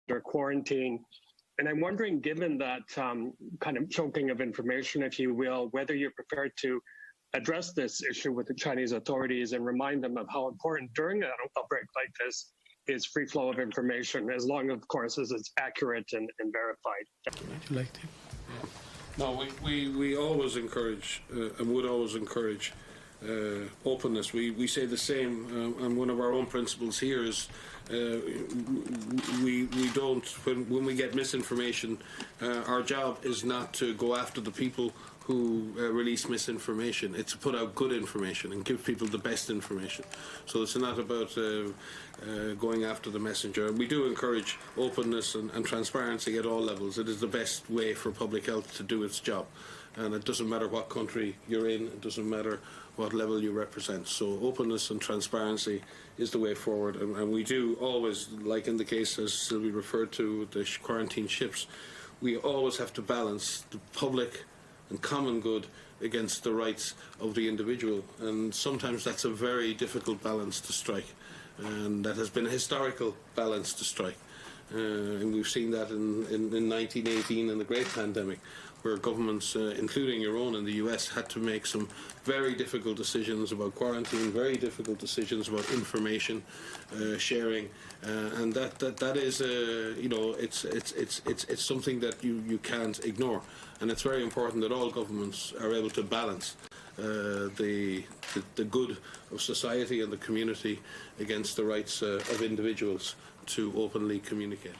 or quarantine. And I'm wondering, given that kind of choking of information, if you will, whether you're prepared to address this issue with the Chinese authorities and remind them of how important during an outbreak like this is free flow of information, as long, of course, as it's accurate and verified. Would you like to? No, we always encourage and would always encourage openness. We say the same, and one of our own principles here is we don't, when we get misinformation, our job is not to go after the people who release misinformation. It's to put out good information and give people the best information. So it's not about going after the messenger. We do encourage openness and transparency at all levels. It is the best way for public health to do its job. And it doesn't matter what country you're in, it doesn't matter what level you represent. So openness and transparency is the way forward. And we do always, like in the case as Sylvie referred to, the quarantine ships, we always have to balance the public and common good against the rights of the individual, and sometimes that's a very difficult balance to strike, and that has been a historical balance to strike, and we've seen that in 1918 in the Great Pandemic, where governments, including your own in the US, had to make some very difficult decisions about quarantine, very difficult decisions about information sharing, and that is, you know, it's something that you can't ignore, and it's very important that all governments are able to balance the good of society and the community against the rights of individuals to openly communicate.